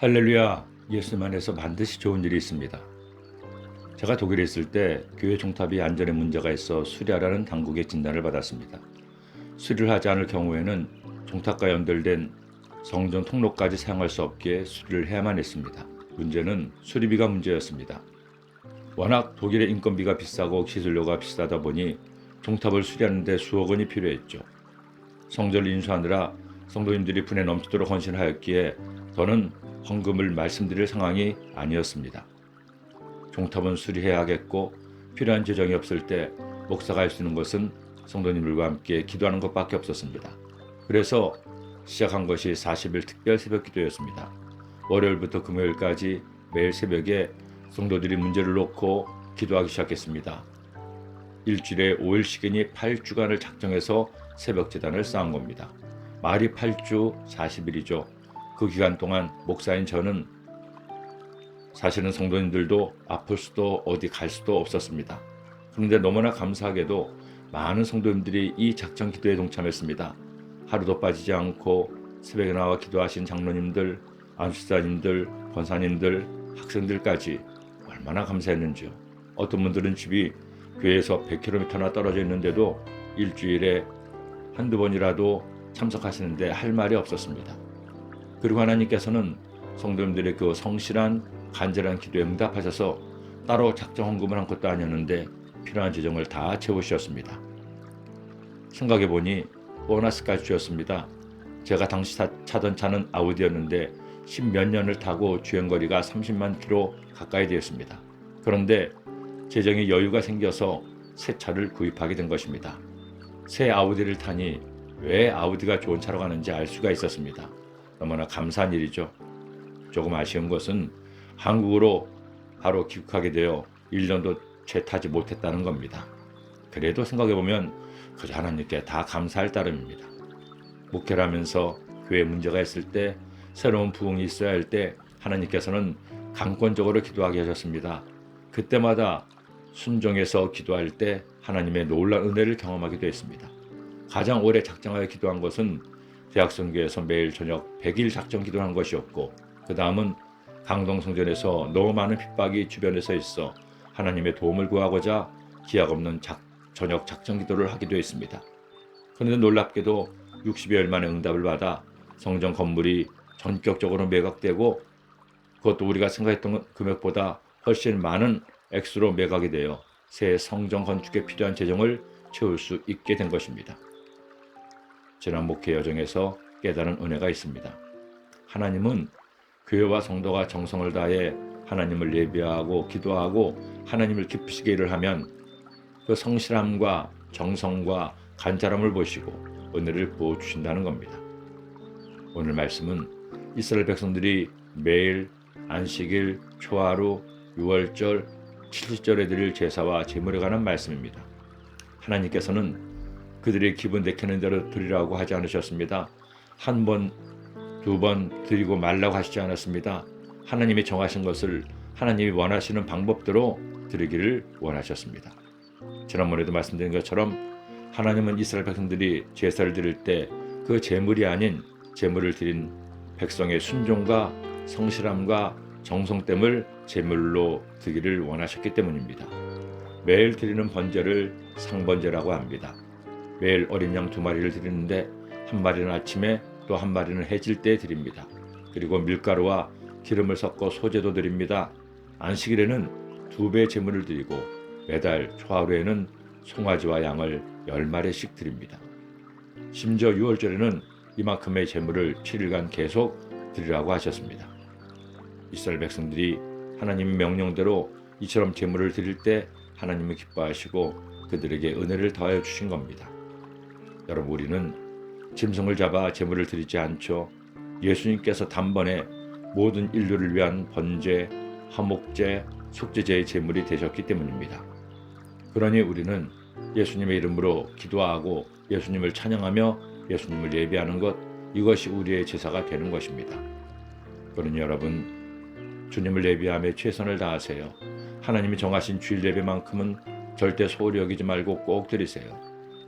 할렐루야, 예수님 안에서 반드시 좋은 일이 있습니다. 제가 독일에 있을 때 교회 종탑이 안전에 문제가 있어 수리하라는 당국의 진단을 받았습니다. 수리를 하지 않을 경우에는 종탑과 연결된 성전 통로까지 사용할 수 없기에 수리를 해야만 했습니다. 문제는 수리비가 문제였습니다. 워낙 독일의 인건비가 비싸고 기술료가 비싸다 보니 종탑을 수리하는 데 수억 원이 필요했죠. 성전을 인수하느라 성도님들이 분에 넘치도록 헌신하였기에 더는 헌금을 말씀드릴 상황이 아니었습니다. 종탑은 수리해야겠고 필요한 재정이 없을 때 목사가 할 수 있는 것은 성도님들과 함께 기도하는 것밖에 없었습니다. 그래서 시작한 것이 40일 특별 새벽 기도였습니다. 월요일부터 금요일까지 매일 새벽에 성도들이 문제를 놓고 기도하기 시작했습니다. 일주일에 5일씩이니 8주간을 작정해서 새벽 제단을 쌓은 겁니다. 말이 8주 40일이죠. 그 기간 동안 목사인 저는 사실은 성도님들도 아플 수도 어디 갈 수도 없었습니다. 그런데 너무나 감사하게도 많은 성도님들이 이 작정 기도에 동참했습니다. 하루도 빠지지 않고 새벽에 나와 기도하신 장로님들, 안수사님들, 권사님들, 학생들까지 얼마나 감사했는지요. 어떤 분들은 집이 교회에서 100km나 떨어져 있는데도 일주일에 한두 번이라도 참석하시는데 할 말이 없었습니다. 그리고 하나님께서는 성도님들의 그 성실한 간절한 기도에 응답하셔서 따로 작정 헌금을 한 것도 아니었는데 필요한 재정을 다 채우셨습니다. 생각해보니 보너스까지 주었습니다. 제가 당시 타던 차는 아우디였는데 10몇 년을 타고 주행거리가 30만 킬로 가까이 되었습니다. 그런데 재정에 여유가 생겨서 새 차를 구입하게 된 것입니다. 새 아우디를 타니 왜 아우디가 좋은 차로 가는지 알 수가 있었습니다. 너무나 감사한 일이죠. 조금 아쉬운 것은 한국으로 바로 귀국하게 되어 1년도 채 타지 못했다는 겁니다. 그래도 생각해보면 그저 하나님께 다 감사할 따름입니다. 목회를 하면서 교회에 문제가 있을 때, 새로운 부흥이 있어야 할 때 하나님께서는 강권적으로 기도하게 하셨습니다. 그때마다 순종해서 기도할 때 하나님의 놀라운 은혜를 경험하기도 했습니다. 가장 오래 작정하여 기도한 것은 대학선교에서 매일 저녁 100일 작정 기도한 것이었고, 그 다음은 강동성전에서 너무 많은 핍박이 주변에서 있어 하나님의 도움을 구하고자 기약 없는 저녁 작정 기도를 하기도 했습니다. 그런데 놀랍게도 60여일 만에 응답을 받아 성전 건물이 전격적으로 매각되고, 그것도 우리가 생각했던 금액보다 훨씬 많은 액수로 매각이 되어 새 성전 건축에 필요한 재정을 채울 수 있게 된 것입니다. 지난 목회 여정에서 깨달은 은혜가 있습니다. 하나님은 교회와 성도가 정성을 다해 하나님을 예배하고 기도하고 하나님을 기쁘시게 일을 하면 그 성실함과 정성과 간절함을 보시고 은혜를 부어주신다는 겁니다. 오늘 말씀은 이스라엘 백성들이 매일 안식일, 초하루, 유월절, 칠칠절에 드릴 제사와 제물에 관한 말씀입니다. 하나님께서는 그들의 기분 내키는 대로 드리라고 하지 않으셨습니다. 한 번, 두 번 드리고 말라고 하시지 않았습니다. 하나님이 정하신 것을 하나님이 원하시는 방법대로 드리기를 원하셨습니다. 지난번에도 말씀드린 것처럼 하나님은 이스라엘 백성들이 제사를 드릴 때 그 제물이 아닌 제물을 드린 백성의 순종과 성실함과 정성됨을 제물로 드리기를 원하셨기 때문입니다. 매일 드리는 번제를 상번제라고 합니다. 매일 어린 양 2마리를 드리는데 한 마리는 아침에 또 한 마리는 해질 때 드립니다. 그리고 밀가루와 기름을 섞어 소제도 드립니다. 안식일에는 2배 제물을 드리고 매달 초하루에는 송아지와 양을 10마리씩 드립니다. 심지어 6월절에는 이만큼의 제물을 7일간 계속 드리라고 하셨습니다. 이스라엘 백성들이 하나님의 명령대로 이처럼 제물을 드릴 때 하나님은 기뻐하시고 그들에게 은혜를 더하여 주신 겁니다. 여러분, 우리는 짐승을 잡아 제물을 드리지 않죠. 예수님께서 단번에 모든 인류를 위한 번제, 화목제, 속죄제의 제물이 되셨기 때문입니다. 그러니 우리는 예수님의 이름으로 기도하고 예수님을 찬양하며 예수님을 예배하는 것, 이것이 우리의 제사가 되는 것입니다. 그러니 여러분, 주님을 예배하며 최선을 다하세요. 하나님이 정하신 주일 예배만큼은 절대 소홀히 여기지 말고 꼭 드리세요.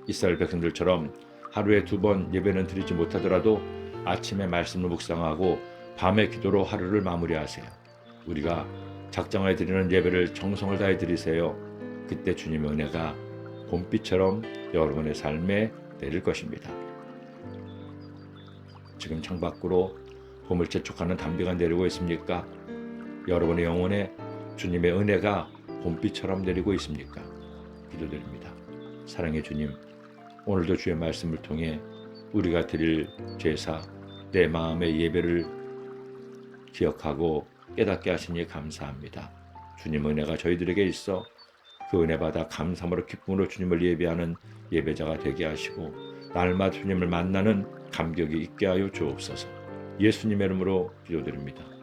이스라엘 백성들처럼 하루에 2번 예배는 드리지 못하더라도 아침에 말씀을 묵상하고 밤의 기도로 하루를 마무리하세요. 우리가 작정하여 드리는 예배를 정성을 다해 드리세요. 그때 주님의 은혜가 봄비처럼 여러분의 삶에 내릴 것입니다. 지금 창밖으로 봄을 재촉하는 단비가 내리고 있습니까? 여러분의 영혼에 주님의 은혜가 봄비처럼 내리고 있습니까? 기도드립니다. 사랑의 주님, 오늘도 주의 말씀을 통해 우리가 드릴 제사, 내 마음의 예배를 기억하고 깨닫게 하시니 감사합니다. 주님 은혜가 저희들에게 있어 그 은혜 받아 감사함으로 기쁨으로 주님을 예배하는 예배자가 되게 하시고 날마다 주님을 만나는 감격이 있게 하여 주옵소서. 예수님의 이름으로 기도드립니다.